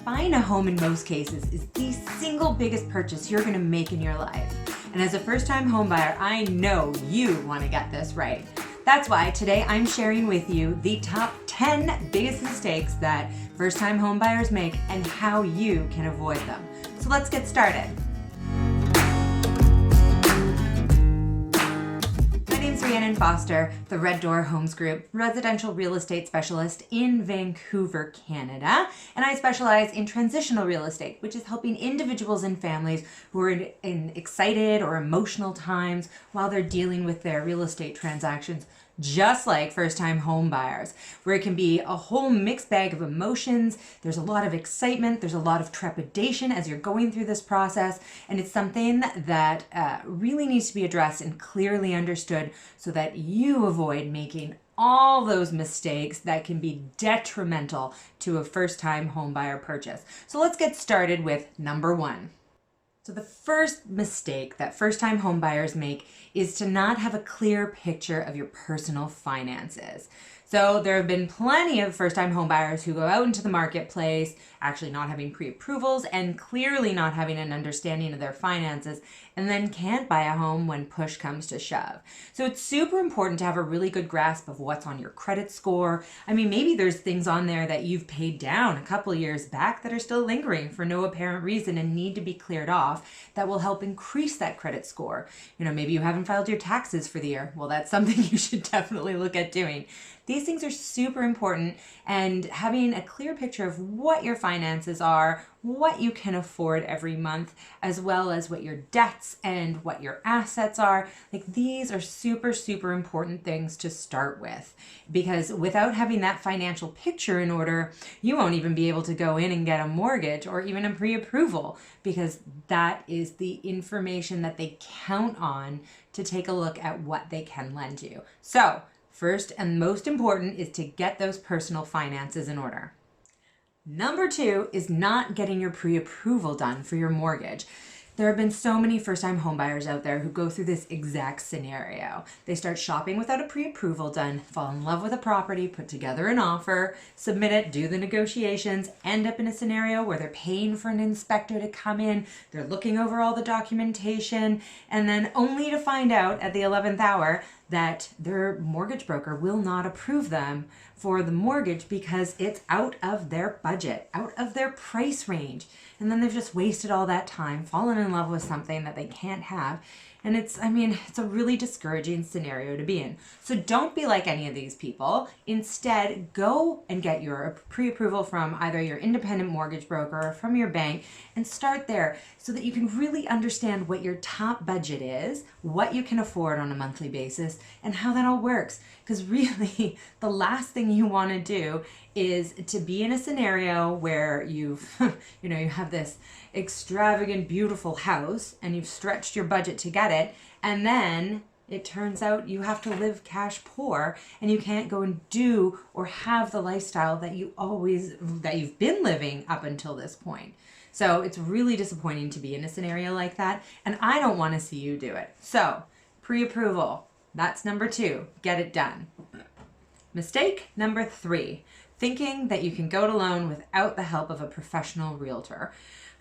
Buying a home in most cases is the single biggest purchase you're going to make in your life. And as a first-time homebuyer, I know you want to get this right. That's why today I'm sharing with you the top 10 biggest mistakes that first-time homebuyers make and how you can avoid them. So let's get started. My name's Rhiannon Foster, the Red Door Homes Group residential real estate specialist in Vancouver, Canada, and I specialize in transitional real estate, which is helping individuals and families who are in excited or emotional times while they're dealing with their real estate transactions, just like first-time home buyers, where it can be a whole mixed bag of emotions. There's a lot of excitement, there's a lot of trepidation as you're going through this process, and it's something that really needs to be addressed and clearly understood so that you avoid making all those mistakes that can be detrimental to a first-time home buyer purchase. So let's get started with number one. So the first mistake that first-time home buyers make is to not have a clear picture of your personal finances. So there have been plenty of first-time home buyers who go out into the marketplace actually not having pre-approvals and clearly not having an understanding of their finances, and then can't buy a home when push comes to shove. So it's super important to have a really good grasp of what's on your credit score. I mean, maybe there's things on there that you've paid down a couple years back that are still lingering for no apparent reason and need to be cleared off that will help increase that credit score. You know, maybe you haven't filed your taxes for the year. Well, that's something you should definitely look at doing. These things are super important, and having a clear picture of what your finances are, what you can afford every month, as well as what your debts and what your assets are. Like, these are super, super important things to start with, because without having that financial picture in order, you won't even be able to go in and get a mortgage or even a pre-approval, because that is the information that they count on to take a look at what they can lend you. So first and most important is to get those personal finances in order. Number two is not getting your pre-approval done for your mortgage. There have been so many first-time homebuyers out there who go through this exact scenario. They start shopping without a pre-approval done, fall in love with a property, put together an offer, submit it, do the negotiations, end up in a scenario where they're paying for an inspector to come in, they're looking over all the documentation, and then only to find out at the 11th hour that their mortgage broker will not approve them for the mortgage because it's out of their budget, out of their price range. And then they've just wasted all that time, fallen in love with something that they can't have. And it's a really discouraging scenario to be in. So don't be like any of these people. Instead, go and get your pre-approval from either your independent mortgage broker or from your bank, and start there so that you can really understand what your top budget is, what you can afford on a monthly basis, and how that all works. Because really, the last thing you want to do is to be in a scenario where you have this extravagant, beautiful house and you've stretched your budget to get it, and then it turns out you have to live cash poor and you can't go and do or have the lifestyle that you've been living up until this point. So it's really disappointing to be in a scenario like that, and I don't want to see you do it. So pre-approval, that's number two, get it done. Mistake number three, thinking that you can go it alone without the help of a professional realtor.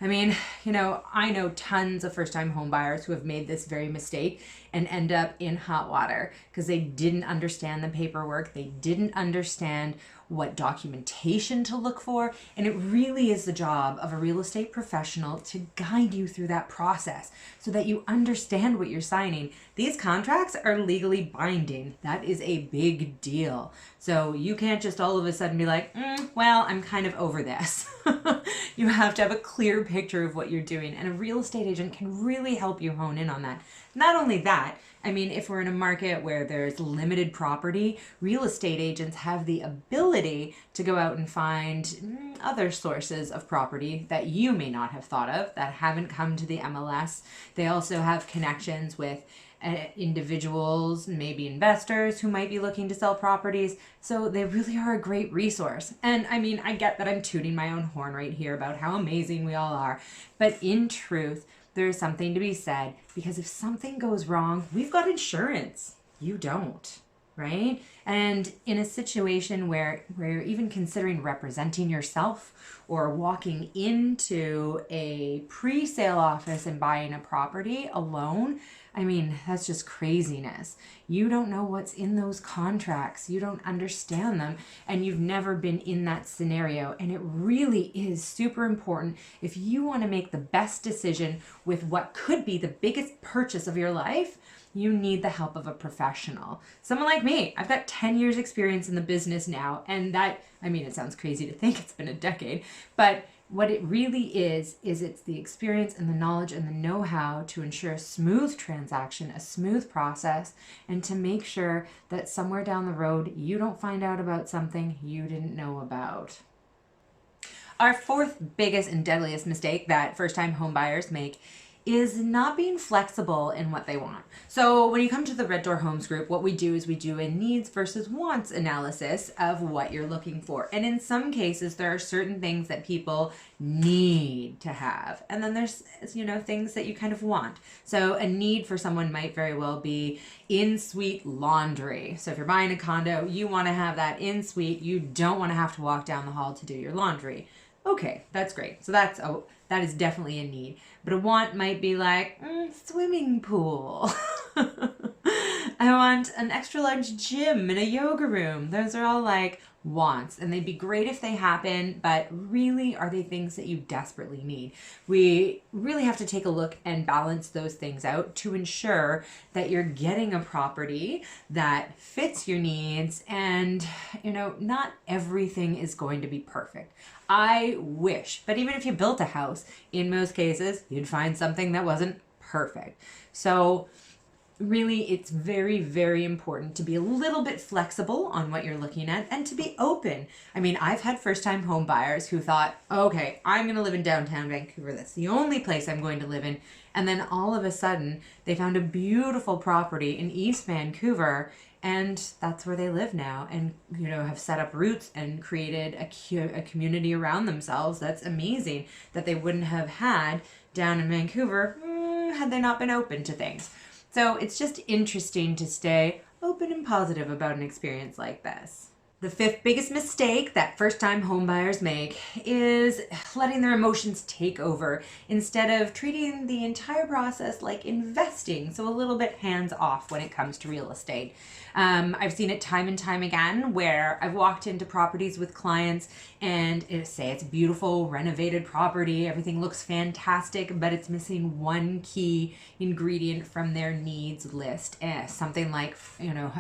I mean, I know tons of first-time home buyers who have made this very mistake and end up in hot water because they didn't understand the paperwork, they didn't understand what documentation to look for, and it really is the job of a real estate professional to guide you through that process so that you understand what you're signing. These contracts are legally binding. That is a big deal. So you can't just all of a sudden be like, well, I'm kind of over this. You have to have a clear picture of what you're doing, and a real estate agent can really help you hone in on that. Not only that, if we're in a market where there's limited property, real estate agents have the ability to go out and find other sources of property that you may not have thought of, that haven't come to the MLS. They also have connections with individuals, maybe investors who might be looking to sell properties. So they really are a great resource. And I get that I'm tooting my own horn right here about how amazing we all are, but in truth, there's something to be said, because if something goes wrong, we've got insurance. You don't. right? And in a situation where you're even considering representing yourself or walking into a pre-sale office and buying a property alone, I mean, that's just craziness. You don't know what's in those contracts. You don't understand them, and you've never been in that scenario. And it really is super important if you want to make the best decision with what could be the biggest purchase of your life. You need the help of a professional. Someone like me. I've got 10 years experience in the business now, and that, I mean, it sounds crazy to think it's been a decade, but what it really is it's the experience and the knowledge and the know-how to ensure a smooth transaction, a smooth process, and to make sure that somewhere down the road you don't find out about something you didn't know about. Our fourth biggest and deadliest mistake that first-time homebuyers make is not being flexible in what they want. So when you come to the Red Door Homes group, what we do is we do a needs versus wants analysis of what you're looking for. And in some cases, there are certain things that people need to have. And then there's, you know, things that you kind of want. So a need for someone might very well be in-suite laundry. So if you're buying a condo, you want to have that in-suite. You don't want to have to walk down the hall to do your laundry. Okay, that's great. So that is definitely a need. But a want might be like, swimming pool. I want an extra large gym and a yoga room. Those are all like wants, and they'd be great if they happen, but really, are they things that you desperately need? We really have to take a look and balance those things out to ensure that you're getting a property that fits your needs. And, you know, not everything is going to be perfect. I wish, but even if you built a house, in most cases, you'd find something that wasn't perfect. So really, it's very, very important to be a little bit flexible on what you're looking at and to be open. I mean, I've had first-time home buyers who thought, okay, I'm going to live in downtown Vancouver. That's the only place I'm going to live in. And then all of a sudden, they found a beautiful property in East Vancouver, and that's where they live now, and, you know, have set up roots and created a community around themselves that's amazing that they wouldn't have had down in Vancouver had they not been open to things. So it's just interesting to stay open and positive about an experience like this. The fifth biggest mistake that first-time homebuyers make is letting their emotions take over instead of treating the entire process like investing, so a little bit hands-off when it comes to real estate. I've seen it time and time again where I've walked into properties with clients and say it's a beautiful renovated property, everything looks fantastic, but it's missing one key ingredient from their needs list, something like, you know,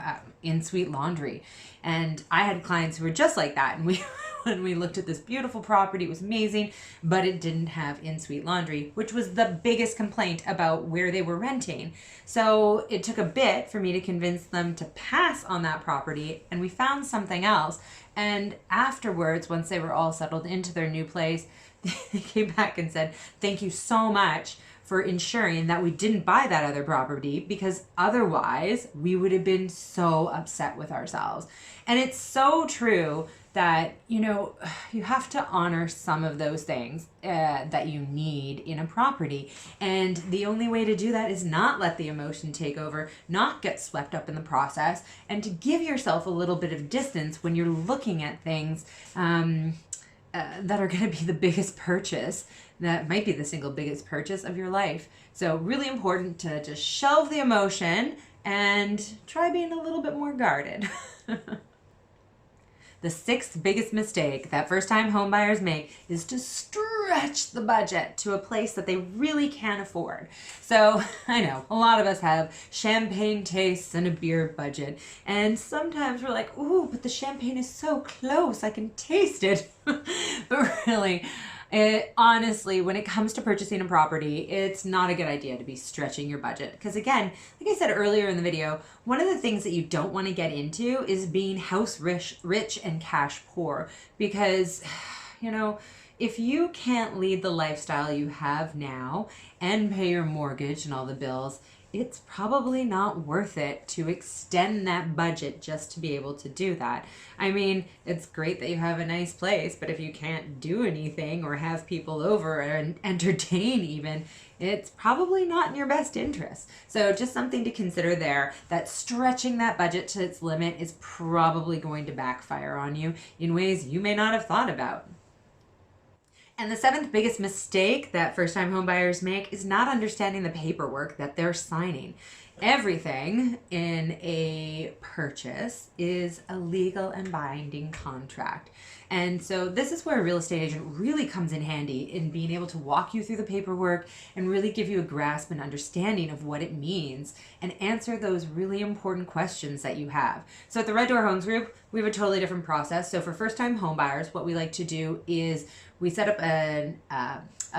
in-suite laundry. And I had clients who were just like that, and when we looked at this beautiful property, it was amazing, but it didn't have in-suite laundry, which was the biggest complaint about where they were renting. So it took a bit for me to convince them to pass on that property, and we found something else. And afterwards, once they were all settled into their new place, they came back and said, thank you so much for ensuring that we didn't buy that other property, because otherwise we would have been so upset with ourselves. And it's so true that, you know, you have to honor some of those things that you need in a property. And the only way to do that is not let the emotion take over, not get swept up in the process, and to give yourself a little bit of distance when you're looking at things that are going to be the biggest purchase, that might be the single biggest purchase of your life. So really important to just shelve the emotion and try being a little bit more guarded. The sixth biggest mistake that first-time homebuyers make is to stretch the budget to a place that they really can't afford. So I know a lot of us have champagne tastes and a beer budget, and sometimes we're like, ooh, but the champagne is so close, I can taste it. But really, honestly, when it comes to purchasing a property, it's not a good idea to be stretching your budget. Because again, like I said earlier in the video, one of the things that you don't want to get into is being house rich and cash poor. Because, you know, if you can't lead the lifestyle you have now and pay your mortgage and all the bills, it's probably not worth it to extend that budget just to be able to do that. I mean, it's great that you have a nice place, but if you can't do anything or have people over and entertain even, it's probably not in your best interest. So just something to consider there, that stretching that budget to its limit is probably going to backfire on you in ways you may not have thought about. And the seventh biggest mistake that first-time homebuyers make is not understanding the paperwork that they're signing. Everything in a purchase is a legal and binding contract. And so this is where a real estate agent really comes in handy in being able to walk you through the paperwork and really give you a grasp and understanding of what it means and answer those really important questions that you have. So at the Red Door Homes Group, we have a totally different process. So for first-time homebuyers, what we like to do is we set up a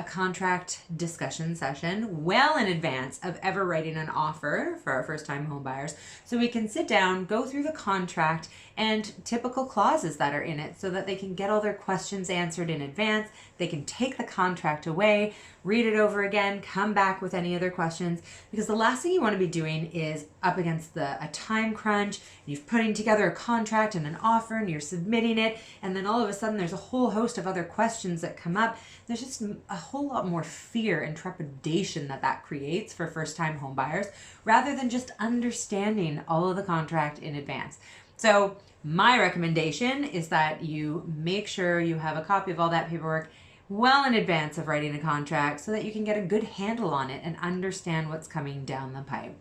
contract discussion session well in advance of ever writing an offer for our first-time homebuyers, so we can sit down, go through the contract and typical clauses that are in it so that they can get all their questions answered in advance. They can take the contract away, read it over again, come back with any other questions, because the last thing you want to be doing is up against a time crunch. You're putting together a contract and an offer and you're submitting it, and then all of a sudden there's a whole host of other questions that come up. There's just a whole lot more fear and trepidation that creates for first-time homebuyers, rather than just understanding all of the contract in advance. So my recommendation is that you make sure you have a copy of all that paperwork well in advance of writing a contract so that you can get a good handle on it and understand what's coming down the pipe.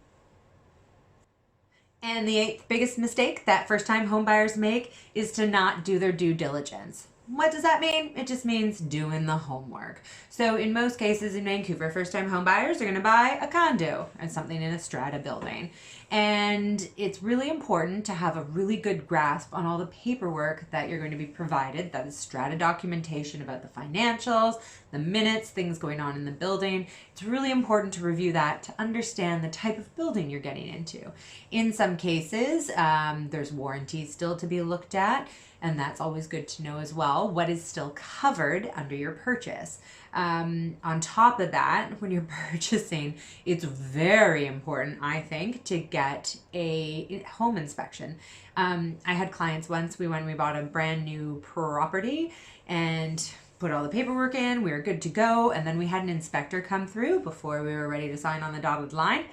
And the eighth biggest mistake that first-time homebuyers make is to not do their due diligence. What does that mean? It just means doing the homework. So in most cases in Vancouver, first-time homebuyers are going to buy a condo and something in a strata building. And it's really important to have a really good grasp on all the paperwork that you're going to be provided. That is strata documentation about the financials, the minutes, things going on in the building. It's really important to review that to understand the type of building you're getting into. In some cases, there's warranties still to be looked at, and that's always good to know as well. What is still covered under your purchase? On top of that, when you're purchasing, it's very important, I think, to get a home inspection. I had clients once, we bought a brand new property and put all the paperwork in, we were good to go, and then we had an inspector come through before we were ready to sign on the dotted line.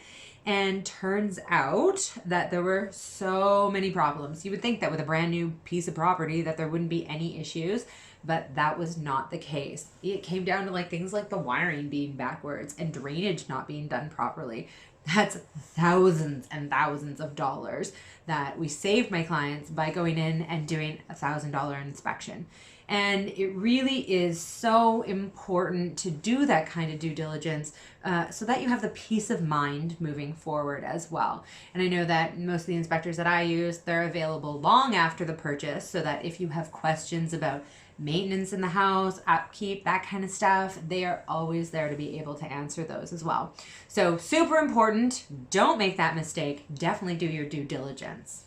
And turns out that there were so many problems. You would think that with a brand new piece of property that there wouldn't be any issues, but that was not the case. It came down to things like the wiring being backwards and drainage not being done properly. That's thousands and thousands of dollars that we saved my clients by going in and doing a $1,000 inspection. And it really is so important to do that kind of due diligence so that you have the peace of mind moving forward as well. And I know that most of the inspectors that I use, they're available long after the purchase, so that if you have questions about maintenance in the house, upkeep, that kind of stuff, they are always there to be able to answer those as well. So super important. Don't make that mistake. Definitely do your due diligence.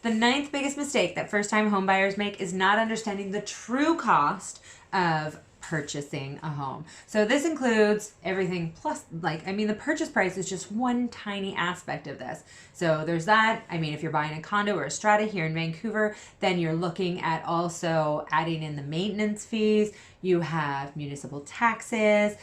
The ninth biggest mistake that first-time homebuyers make is not understanding the true cost of purchasing a home. So this includes everything plus, the purchase price is just one tiny aspect of this. So there's that. If you're buying a condo or a strata here in Vancouver, then you're looking at also adding in the maintenance fees. You have municipal taxes,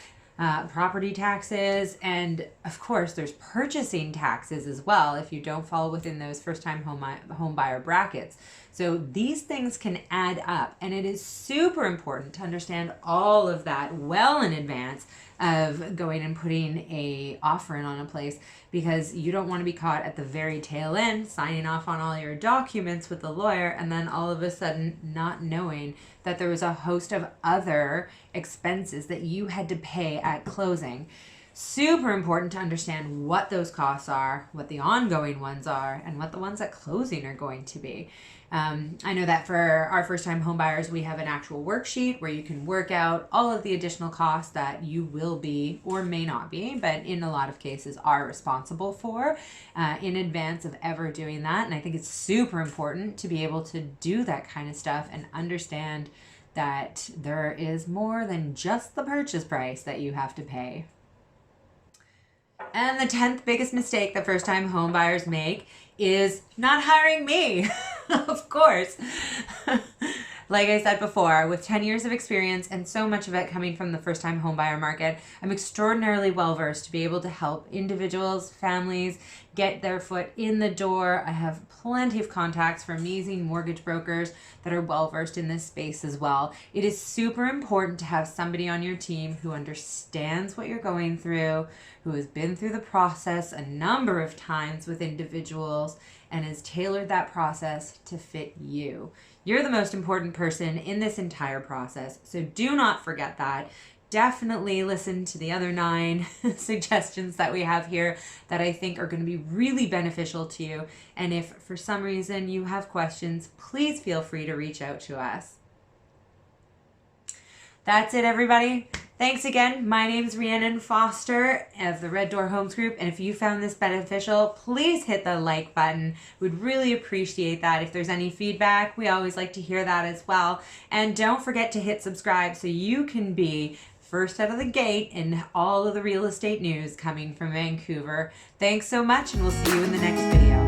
property taxes, and of course there's purchasing taxes as well if you don't fall within those first-time home buyer brackets. So these things can add up, and it is super important to understand all of that well in advance of going and putting a offer in on a place, because you don't want to be caught at the very tail end signing off on all your documents with the lawyer and then all of a sudden not knowing that there was a host of other expenses that you had to pay at closing. Super important to understand what those costs are, what the ongoing ones are, and what the ones at closing are going to be. I know that for our first-time home buyers, we have an actual worksheet where you can work out all of the additional costs that you will be or may not be, but in a lot of cases are responsible for in advance of ever doing that. And I think it's super important to be able to do that kind of stuff and understand that there is more than just the purchase price that you have to pay. And the 10th biggest mistake that first-time home buyers make is not hiring me, of course. Like I said before, with 10 years of experience and so much of it coming from the first-time home buyer market, I'm extraordinarily well-versed to be able to help individuals, families get their foot in the door. I have plenty of contacts for amazing mortgage brokers that are well-versed in this space as well. It is super important to have somebody on your team who understands what you're going through, who has been through the process a number of times with individuals and has tailored that process to fit you. You're the most important person in this entire process, so do not forget that. Definitely listen to the other 9 suggestions that we have here that I think are going to be really beneficial to you. And if for some reason you have questions, please feel free to reach out to us. That's it, everybody. Thanks again. My name is Rhiannon Foster of the Red Door Homes Group. And if you found this beneficial, please hit the like button. We'd really appreciate that. If there's any feedback, we always like to hear that as well. And don't forget to hit subscribe so you can be first out of the gate in all of the real estate news coming from Vancouver. Thanks so much, and we'll see you in the next video.